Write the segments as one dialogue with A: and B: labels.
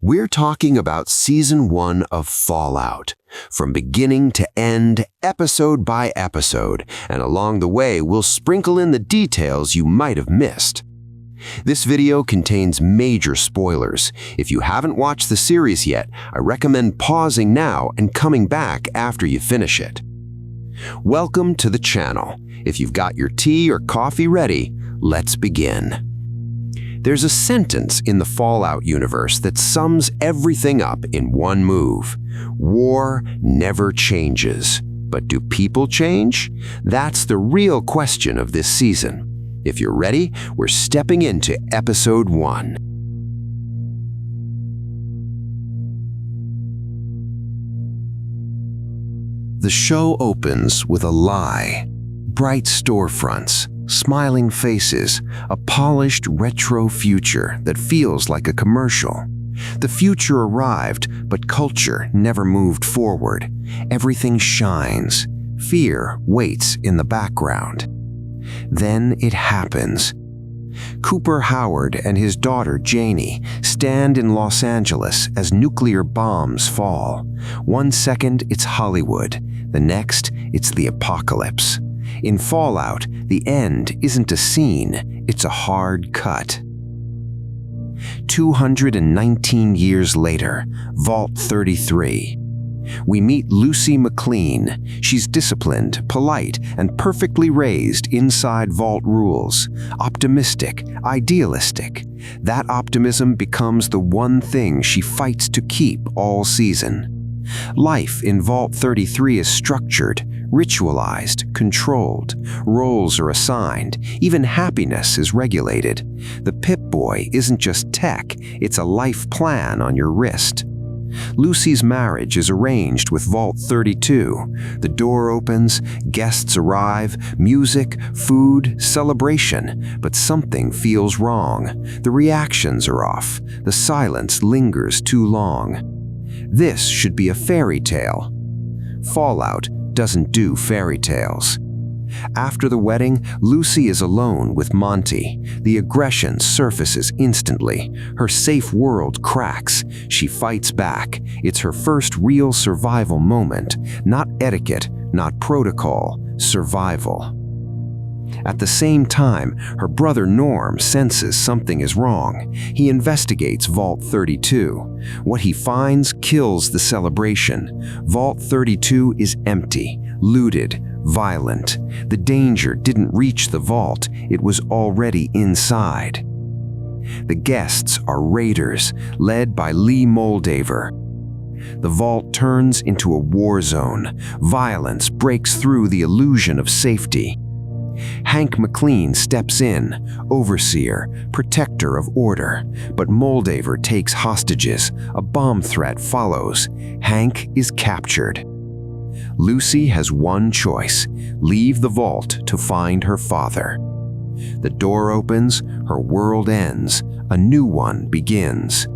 A: We're talking about Season 1 of Fallout, from beginning to end, episode by episode, and along the way we'll sprinkle in the details you might have missed. This video contains major spoilers. If you haven't watched the series yet, I recommend pausing now and coming back after you finish it. Welcome to the channel. If you've got your tea or coffee ready, let's begin. There's a sentence in the Fallout universe that sums everything up in one move. War never changes. But do people change? That's the real question of this season. If you're ready, we're stepping into Episode 1. The show opens with a lie. Bright storefronts, smiling faces, a polished retro future that feels like a commercial. The future arrived, but culture never moved forward. Everything shines. Fear waits in the background. Then it happens. Cooper Howard and his daughter Janie stand in Los Angeles as nuclear bombs fall. 1 second it's Hollywood, the next it's the apocalypse. In Fallout, the end isn't a scene, it's a hard cut. 219 years later, Vault 33. We meet Lucy MacLean. She's disciplined, polite, and perfectly raised inside Vault rules. Optimistic, idealistic. That optimism becomes the one thing she fights to keep all season. Life in Vault 33 is structured, ritualized, controlled. Roles are assigned. Even happiness is regulated. The Pip-Boy isn't just tech, it's a life plan on your wrist. Lucy's marriage is arranged with Vault 32. The door opens, guests arrive, music, food, celebration. But something feels wrong. The reactions are off. The silence lingers too long. This should be a fairy tale. Fallout doesn't do fairy tales. After the wedding, Lucy is alone with Monty. The aggression surfaces instantly. Her safe world cracks. She fights back. It's her first real survival moment. Not etiquette, not protocol, survival. At the same time, her brother Norm senses something is wrong. He investigates Vault 32. What he finds kills the celebration. Vault 32 is empty, looted, violent. The danger didn't reach the vault, it was already inside. The guests are raiders, led by Lee Moldaver. The vault turns into a war zone. Violence breaks through the illusion of safety. Hank MacLean steps in, overseer, protector of order, but Moldaver takes hostages. A bomb threat follows. Hank is captured. Lucy has one choice: leave the vault to find her father. The door opens, her world ends, a new one begins.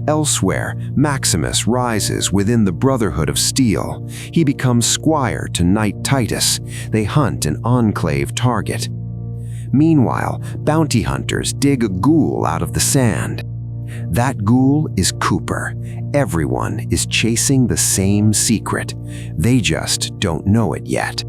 A: Elsewhere, Maximus rises within the Brotherhood of Steel. He becomes squire to Knight Titus. They hunt an Enclave target. Meanwhile, bounty hunters dig a ghoul out of the sand. That ghoul is Cooper. Everyone is chasing the same secret. They just don't know it yet.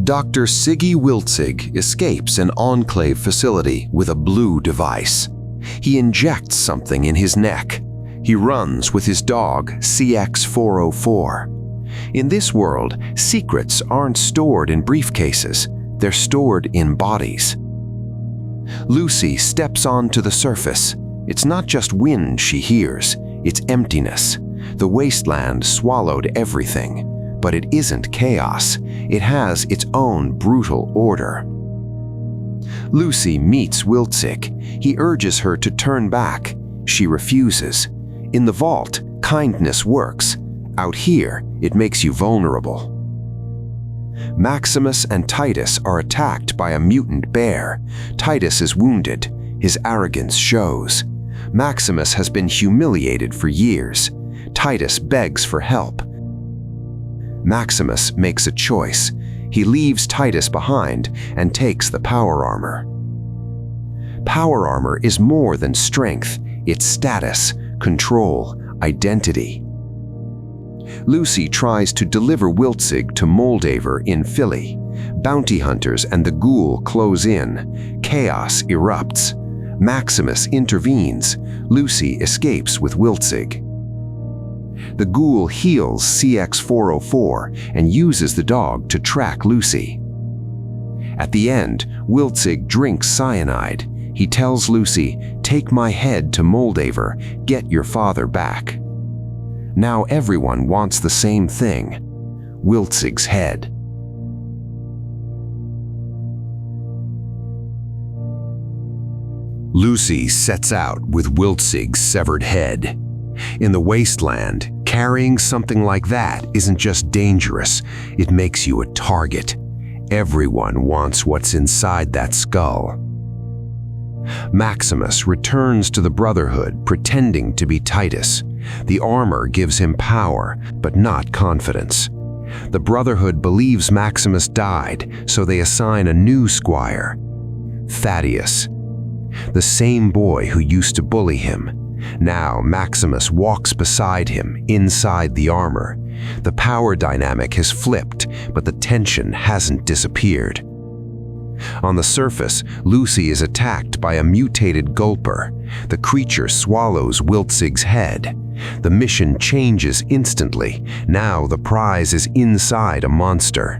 A: Dr. Siggy Wilzig escapes an Enclave facility with a blue device. He injects something in his neck. He runs with his dog, CX-404. In this world, secrets aren't stored in briefcases. They're stored in bodies. Lucy steps onto the surface. It's not just wind she hears, it's emptiness. The wasteland swallowed everything. But it isn't chaos. It has its own brutal order. Lucy meets Wilzig. He urges her to turn back. She refuses. In the vault, kindness works. Out here, it makes you vulnerable. Maximus and Titus are attacked by a mutant bear. Titus is wounded. His arrogance shows. Maximus has been humiliated for years. Titus begs for help. Maximus makes a choice. He leaves Titus behind and takes the power armor. Power armor is more than strength, it's status, control, identity. Lucy tries to deliver Wilzig to Moldaver in Philly. Bounty hunters and the ghoul close in. Chaos erupts. Maximus intervenes. Lucy escapes with Wilzig. The ghoul heals CX-404 and uses the dog to track Lucy. At the end, Wilzig drinks cyanide. He tells Lucy, "Take my head to Moldaver, get your father back." Now everyone wants the same thing, Wilzig's head. Lucy sets out with Wilzig's severed head. In the wasteland, carrying something like that isn't just dangerous, it makes you a target. Everyone wants what's inside that skull. Maximus returns to the Brotherhood pretending to be Titus. The armor gives him power, but not confidence. The Brotherhood believes Maximus died, so they assign a new squire, Thaddeus, the same boy who used to bully him. Now Maximus walks beside him, inside the armor. The power dynamic has flipped, but the tension hasn't disappeared. On the surface, Lucy is attacked by a mutated gulper. The creature swallows Wilzig's head. The mission changes instantly. Now the prize is inside a monster.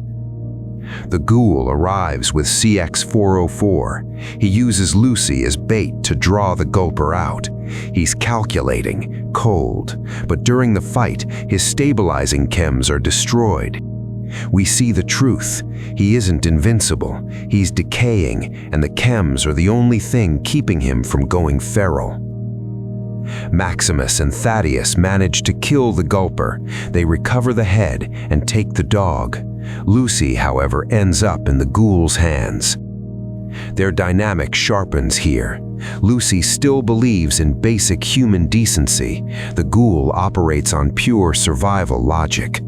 A: The ghoul arrives with CX-404. He uses Lucy as bait to draw the gulper out. He's calculating, cold, but during the fight, his stabilizing chems are destroyed. We see the truth. He isn't invincible. He's decaying, and the chems are the only thing keeping him from going feral. Maximus and Thaddeus manage to kill the gulper. They recover the head and take the dog. Lucy, however, ends up in the ghoul's hands. Their dynamic sharpens here. Lucy still believes in basic human decency. The ghoul operates on pure survival logic.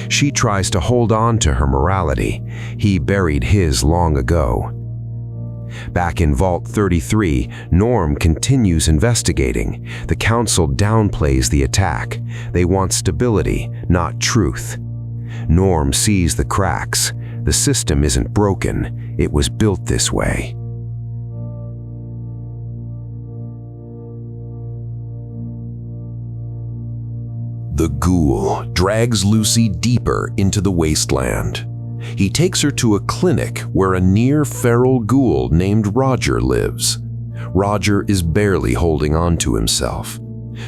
A: She tries to hold on to her morality. He buried his long ago. Back in Vault 33, Norm continues investigating. The Council downplays the attack. They want stability, not truth. Norm sees the cracks. The system isn't broken. It was built this way. The ghoul drags Lucy deeper into the wasteland. He takes her to a clinic where a near-feral ghoul named Roger lives. Roger is barely holding on to himself.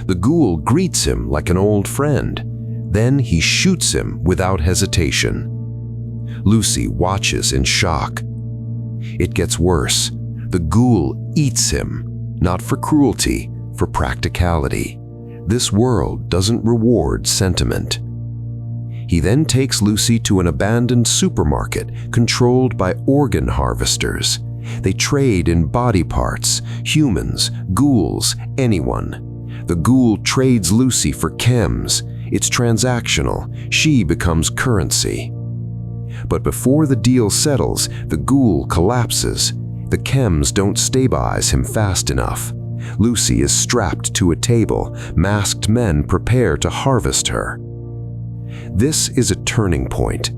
A: The ghoul greets him like an old friend. Then he shoots him without hesitation. Lucy watches in shock. It gets worse. The ghoul eats him, not for cruelty, for practicality. This world doesn't reward sentiment. He then takes Lucy to an abandoned supermarket controlled by organ harvesters. They trade in body parts, humans, ghouls, anyone. The ghoul trades Lucy for chems. It's transactional. She becomes currency. But before the deal settles, the ghoul collapses. The chems don't stabilize him fast enough. Lucy is strapped to a table. Masked men prepare to harvest her. This is a turning point.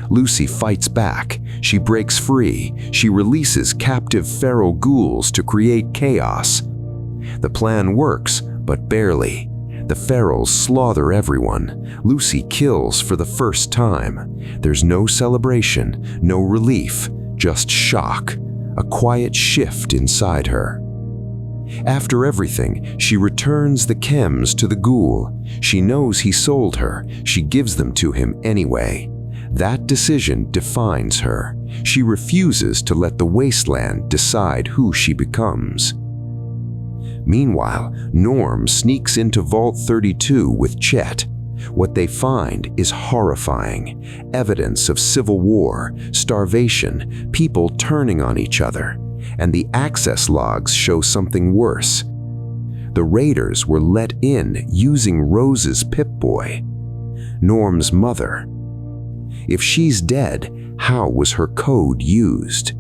A: Lucy fights back. She breaks free. She releases captive feral ghouls to create chaos. The plan works, but barely. The ferals slaughter everyone. Lucy kills for the first time. There's no celebration, no relief, just shock, a quiet shift inside her. After everything, she returns the chems to the ghoul. She knows he sold her. She gives them to him anyway. That decision defines her. She refuses to let the wasteland decide who she becomes. Meanwhile, Norm sneaks into Vault 32 with Chet. What they find is horrifying. Evidence of civil war, starvation, people turning on each other. And the access logs show something worse. The raiders were let in using Rose's Pip-Boy, Norm's mother. If she's dead, How was her code used?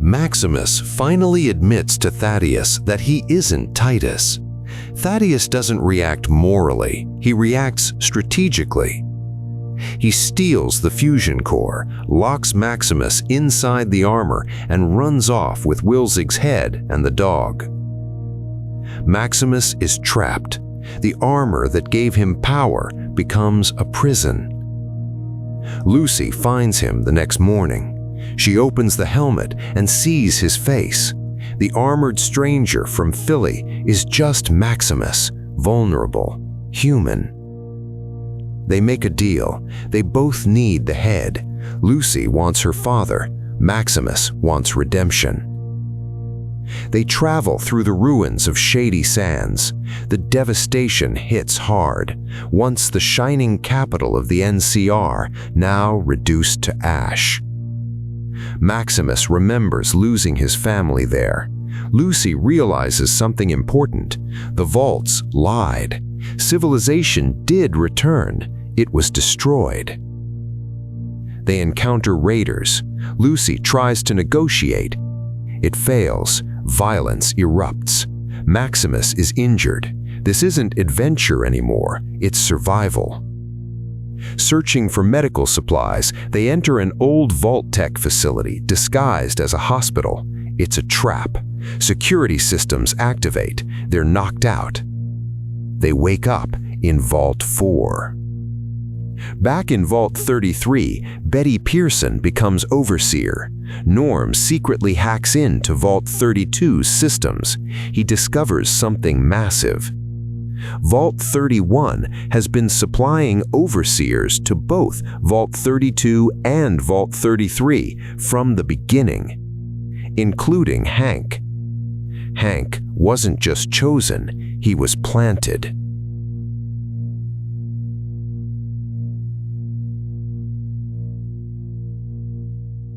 B: Maximus finally admits to Thaddeus that he isn't Titus. Thaddeus doesn't react morally, he reacts strategically. He steals the fusion core, locks Maximus inside the armor, and runs off with Wilzig's head and the dog. Maximus is trapped. The armor that gave him power becomes a prison. Lucy finds him the next morning. She opens the helmet and sees his face. The armored stranger from Philly is just Maximus, vulnerable, human. They make a deal. They both need the head. Lucy wants her father. Maximus wants redemption. They travel through the ruins of Shady Sands. The devastation hits hard. Once the shining capital of the NCR, now reduced to ash. Maximus remembers losing his family there. Lucy realizes something important. The vaults lied. Civilization did return. It was destroyed. They encounter raiders. Lucy tries to negotiate. It fails. Violence erupts. Maximus is injured. This isn't adventure anymore. It's survival. Searching for medical supplies, they enter an old Vault-Tec facility disguised as a hospital. It's a trap. Security systems activate. They're knocked out. They wake up in Vault 4. Back in Vault 33, Betty Pearson becomes overseer. Norm secretly hacks into Vault 32's systems. He discovers something massive. Vault 31 has been supplying overseers to both Vault 32 and Vault 33 from the beginning, including Hank. Hank wasn't just chosen, he was planted.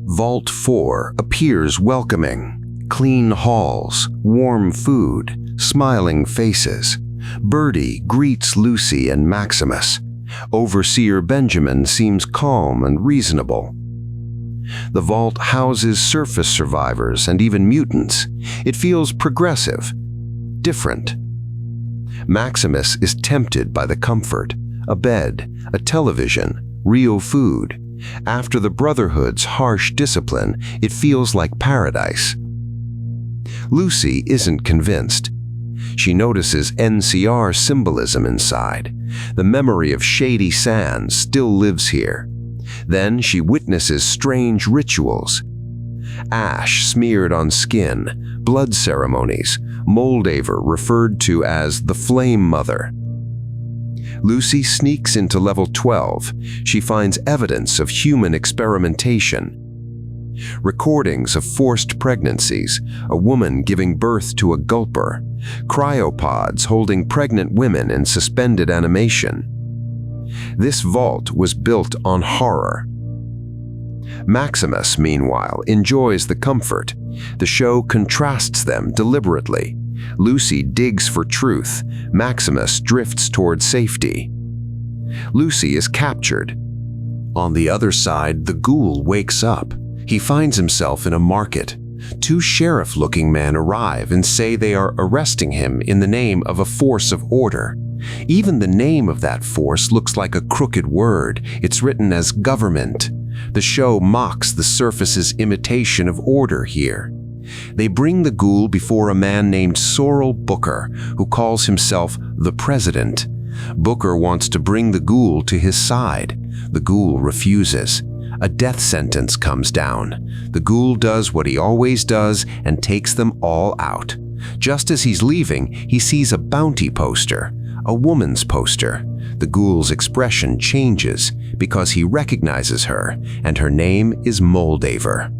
B: Vault 4 appears welcoming. Clean halls, warm food, smiling faces. Birdie greets Lucy and Maximus. Overseer Benjamin seems calm and reasonable. The vault houses surface survivors and even mutants. It feels progressive, different. Maximus is tempted by the comfort, a bed, a television, real food. After the Brotherhood's harsh discipline, it feels like paradise. Lucy isn't convinced. She notices NCR symbolism inside. The memory of Shady Sands still lives here. Then she witnesses strange rituals. Ash smeared on skin, blood ceremonies, Moldaver referred to as the Flame Mother. Lucy sneaks into level 12. She finds evidence of human experimentation. Recordings of forced pregnancies, a woman giving birth to a gulper, cryopods holding pregnant women in suspended animation. This vault was built on horror. Maximus, meanwhile, enjoys the comfort. The show contrasts them deliberately. Lucy digs for truth. Maximus drifts toward safety. Lucy is captured. On the other side, the ghoul wakes up. He finds himself in a market. Two sheriff-looking men arrive and say they are arresting him in the name of a force of order. Even the name of that force looks like a crooked word. It's written as government. The show mocks the surface's imitation of order here. They bring the ghoul before a man named Sorrel Booker, who calls himself the President. Booker wants to bring the ghoul to his side. The ghoul refuses. A death sentence comes down. The ghoul does what he always does and takes them all out. Just as he's leaving, he sees a bounty poster, a woman's poster. The ghoul's expression changes because he recognizes her, and her name is Moldaver.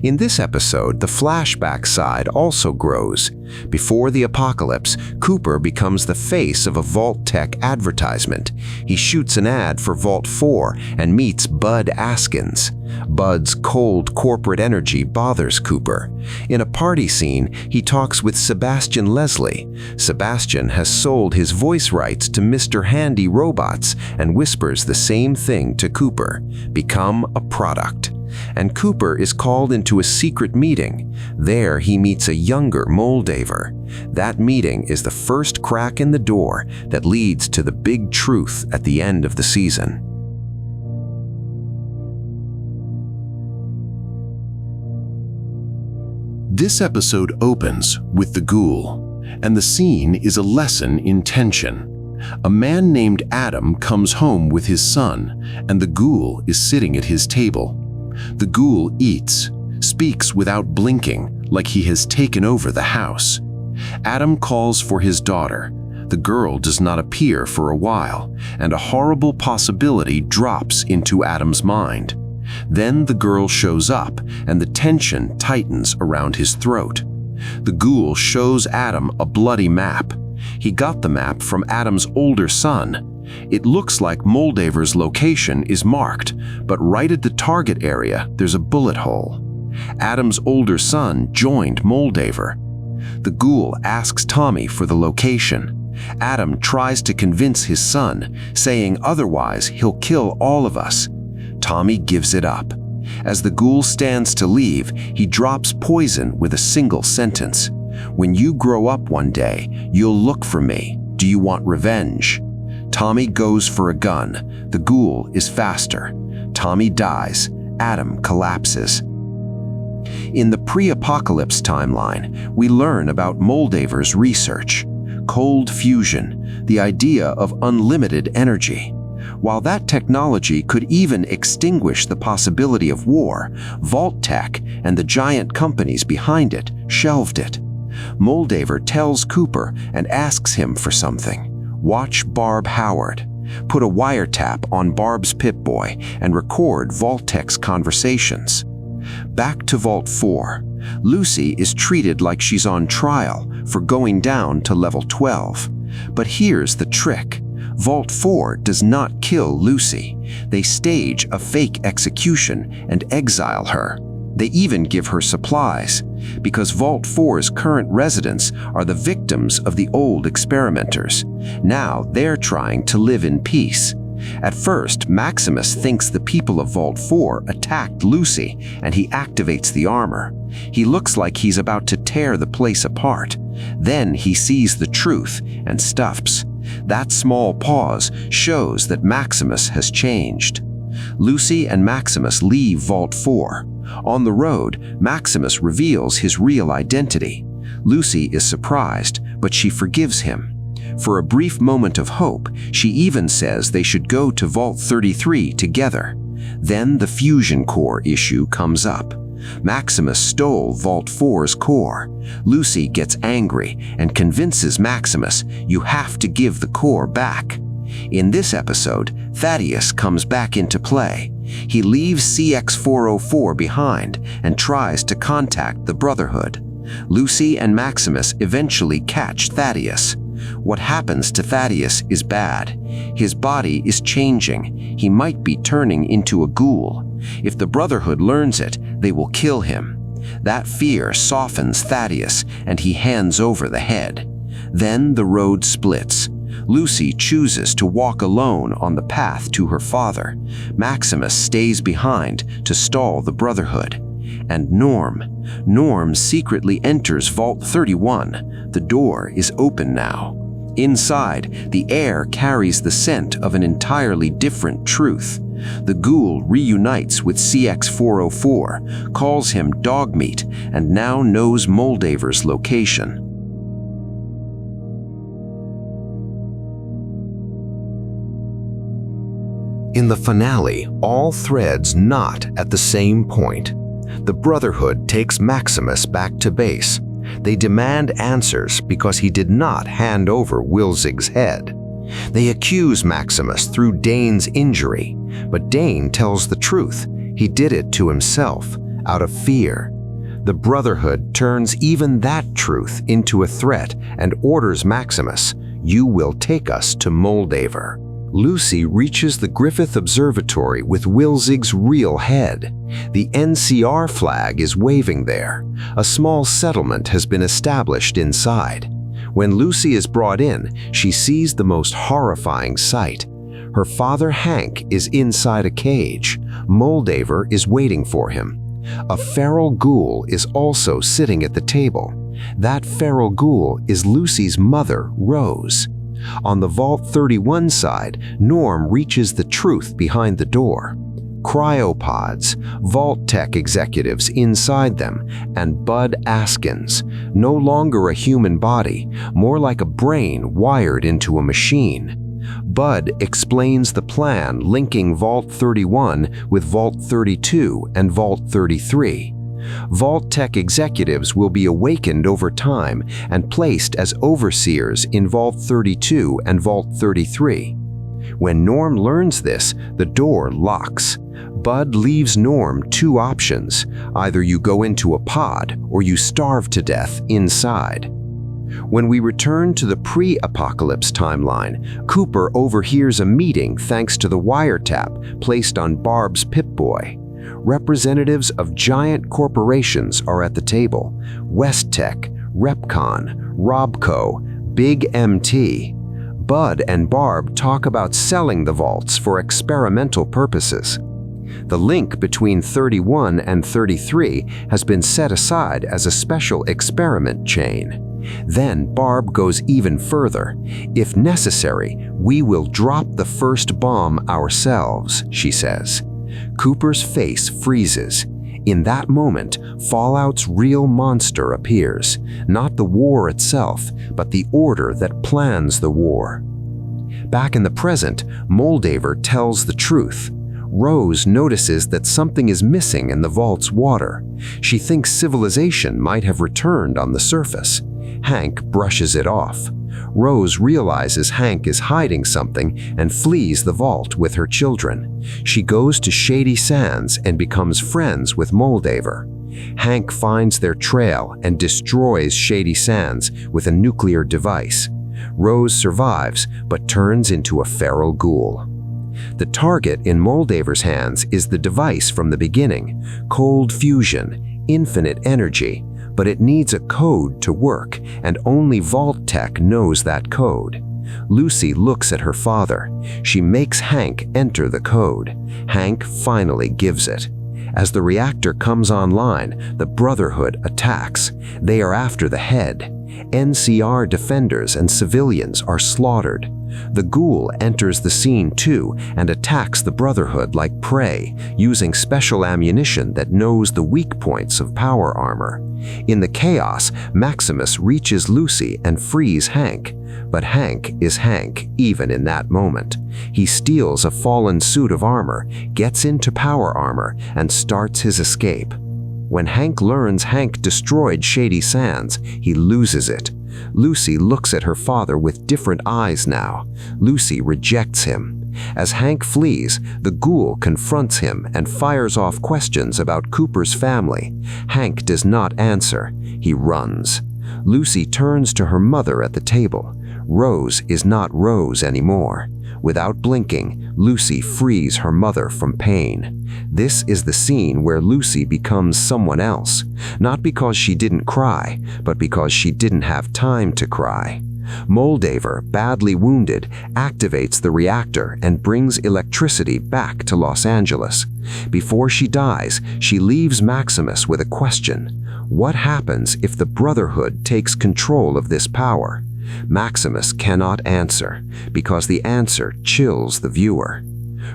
A: In this episode, the flashback side also grows. Before the apocalypse, Cooper becomes the face of a Vault-Tec advertisement. He shoots an ad for Vault 4 and meets Bud Askins. Bud's cold corporate energy bothers Cooper. In a party scene, he talks with Sebastian Leslie. Sebastian has sold his voice rights to Mr. Handy Robots and whispers the same thing to Cooper: become a product. And Cooper is called into a secret meeting. There he meets a younger Moldaver. That meeting is the first crack in the door that leads to the big truth at the end of the season.
C: This episode opens with the Ghoul, and the scene is a lesson in tension. A man named Adam comes home with his son, and the Ghoul is sitting at his table. The Ghoul eats, speaks without blinking, like he has taken over the house. Adam calls for his daughter. The girl does not appear for a while, and a horrible possibility drops into Adam's mind. Then the girl shows up, and the tension tightens around his throat. The Ghoul shows Adam a bloody map. He got the map from Adam's older son. It looks like Moldaver's location is marked, but right at the target area, there's a bullet hole. Adam's older son joined Moldaver. The Ghoul asks Tommy for the location. Adam tries to convince his son, saying otherwise he'll kill all of us. Tommy gives it up. As the Ghoul stands to leave, he drops poison with a single sentence. "When you grow up one day, you'll look for me. Do you want revenge?" Tommy goes for a gun. The Ghoul is faster. Tommy dies. Adam collapses. In the pre-apocalypse timeline, we learn about Moldaver's research. Cold fusion, the idea of unlimited energy. While that technology could even extinguish the possibility of war, Vault-Tec and the giant companies behind it shelved it. Moldaver tells Cooper and asks him for something. Watch Barb Howard. Put a wiretap on Barb's Pip-Boy and record Vault-Tec's conversations. Back to Vault 4. Lucy is treated like she's on trial for going down to level 12. But here's the trick. Vault 4 does not kill Lucy. They stage a fake execution and exile her. They even give her supplies, because Vault 4's current residents are the victims of the old experimenters. Now they're trying to live in peace. At first, Maximus thinks the people of Vault 4 attacked Lucy, and he activates the armor. He looks like he's about to tear the place apart. Then he sees the truth and stuffs. That small pause shows that Maximus has changed. Lucy and Maximus leave Vault 4. On the road, Maximus reveals his real identity. Lucy is surprised, but she forgives him. For a brief moment of hope, she even says they should go to Vault 33 together. Then the fusion core issue comes up. Maximus stole Vault 4's core. Lucy gets angry and convinces Maximus, "You have to give the core back." In this episode, Thaddeus comes back into play. He leaves CX-404 behind and tries to contact the Brotherhood. Lucy and Maximus eventually catch Thaddeus. What happens to Thaddeus is bad. His body is changing. He might be turning into a ghoul. If the Brotherhood learns it, they will kill him. That fear softens Thaddeus, and he hands over the head. Then the road splits. Lucy chooses to walk alone on the path to her father. Maximus stays behind to stall the Brotherhood. And Norm secretly enters Vault 31. The door is open now. Inside, the air carries the scent of an entirely different truth. The Ghoul reunites with CX-404, calls him dog meat, and now knows Moldaver's location.
B: In the finale, all threads knot at the same point. The Brotherhood takes Maximus back to base. They demand answers because he did not hand over Wilzig's head. They accuse Maximus through Dane's injury, but Dane tells the truth. He did it to himself.
A: out of fear. The Brotherhood turns even that truth into a threat and orders Maximus, "You will take us to Moldaver." Lucy reaches the Griffith Observatory with Wilzig's real head. The NCR flag is waving there. A small settlement has been established inside. When Lucy is brought in, she sees the most horrifying sight. Her father Hank is inside a cage. Moldaver is waiting for him. A feral ghoul is also sitting at the table. That feral ghoul is Lucy's mother, Rose. On the Vault 31 side, Norm reaches the truth behind the door. Cryopods, Vault-Tec executives inside them, and Bud Askins, no longer a human body, more like a brain wired into a machine. Bud explains the plan linking Vault 31 with Vault 32 and Vault 33. Vault-Tec executives will be awakened over time and placed as overseers in Vault 32 and Vault 33. When Norm learns this, the door locks. Bud leaves Norm two options. Either you go into a pod or you starve to death inside. When we return to the pre-apocalypse timeline, Cooper overhears a meeting thanks to the wiretap placed on Barb's Pip-Boy. Representatives of giant corporations are at the table: West-Tec, Repcon, Robco, Big MT. Bud and Barb talk about selling the vaults for experimental purposes. The link between 31 and 33 has been set aside as a special experiment chain. Then Barb goes even further. "If necessary, we will drop the first bomb ourselves," she says. Cooper's face freezes. In that moment, Fallout's real monster appears, not the war itself, but the order that plans the war. Back in the present, Moldaver tells the truth. Rose notices that something is missing in the vault's water. She thinks civilization might have returned on the surface. Hank brushes it off. Rose realizes Hank is hiding something and flees the vault with her children. She goes to Shady Sands and becomes friends with Moldaver. Hank finds their trail and destroys Shady Sands with a nuclear device. Rose survives but turns into a feral ghoul. The target in Moldaver's hands is the device from the beginning: cold fusion, infinite energy. But it needs a code to work, and only Vault-Tec knows that code. Lucy looks at her father. She makes Hank enter the code. Hank finally gives it. As the reactor comes online, the Brotherhood attacks. They are after the head. NCR defenders and civilians are slaughtered. The ghoul enters the scene too and attacks the Brotherhood like prey, using special ammunition that knows the weak points of power armor. In the chaos, Maximus reaches Lucy and frees Hank. But Hank is Hank even in that moment. He steals a fallen suit of armor, gets into power armor, and starts his escape. When Hank learns Hank destroyed Shady Sands, he loses it. Lucy looks at her father with different eyes now. Lucy rejects him. As Hank flees, the ghoul confronts him and fires off questions about Cooper's family. Hank does not answer. He runs. Lucy turns to her mother at the table. Rose is not Rose anymore. Without blinking, Lucy frees her mother from pain. This is the scene where Lucy becomes someone else, not because she didn't cry, but because she didn't have time to cry. Moldaver, badly wounded, activates the reactor and brings electricity back to Los Angeles. Before she dies, she leaves Maximus with a question. What happens if the Brotherhood takes control of this power? Maximus cannot answer, because the answer chills the viewer.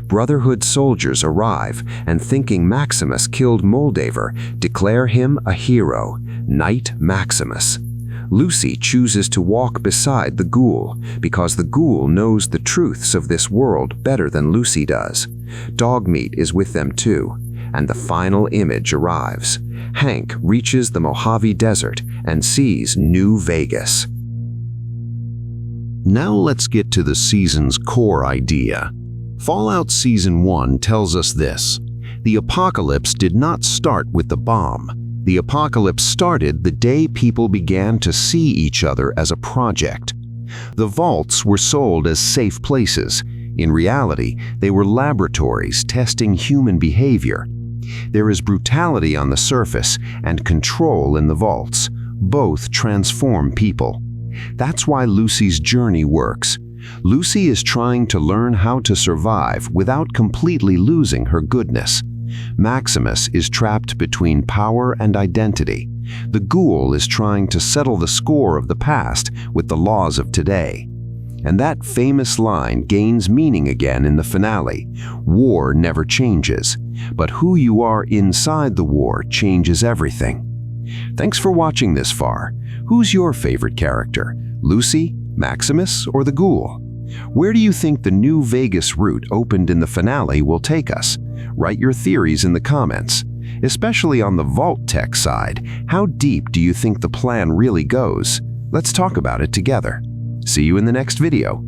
A: Brotherhood soldiers arrive and, thinking Maximus killed Moldaver, declare him a hero, Knight Maximus. Lucy chooses to walk beside the ghoul, because the ghoul knows the truths of this world better than Lucy does. Dogmeat is with them too, and the final image arrives. Hank reaches the Mojave Desert and sees New Vegas.
C: Now let's get to the season's core idea. Fallout Season 1 tells us this:
A: The apocalypse did not start with the bomb. The apocalypse started the day people began to see each other as a project. The vaults were sold as safe places. In reality, they were laboratories testing human behavior. There is brutality on the surface and control in the vaults. Both transform people. That's why Lucy's journey works. Lucy is trying to learn how to survive without completely losing her goodness. Maximus is trapped between power and identity. The ghoul is trying to settle the score of the past with the laws of today. And that famous line gains meaning again in the finale. War never changes, but who you are inside the war changes everything. Thanks for watching this far. Who's your favorite character? Lucy, Maximus, or the ghoul? Where do you think the new Vegas route opened in the finale will take us? Write your theories in the comments. Especially on the Vault-Tec side, how deep do you think the plan really goes? Let's talk about it together. See you in the next video.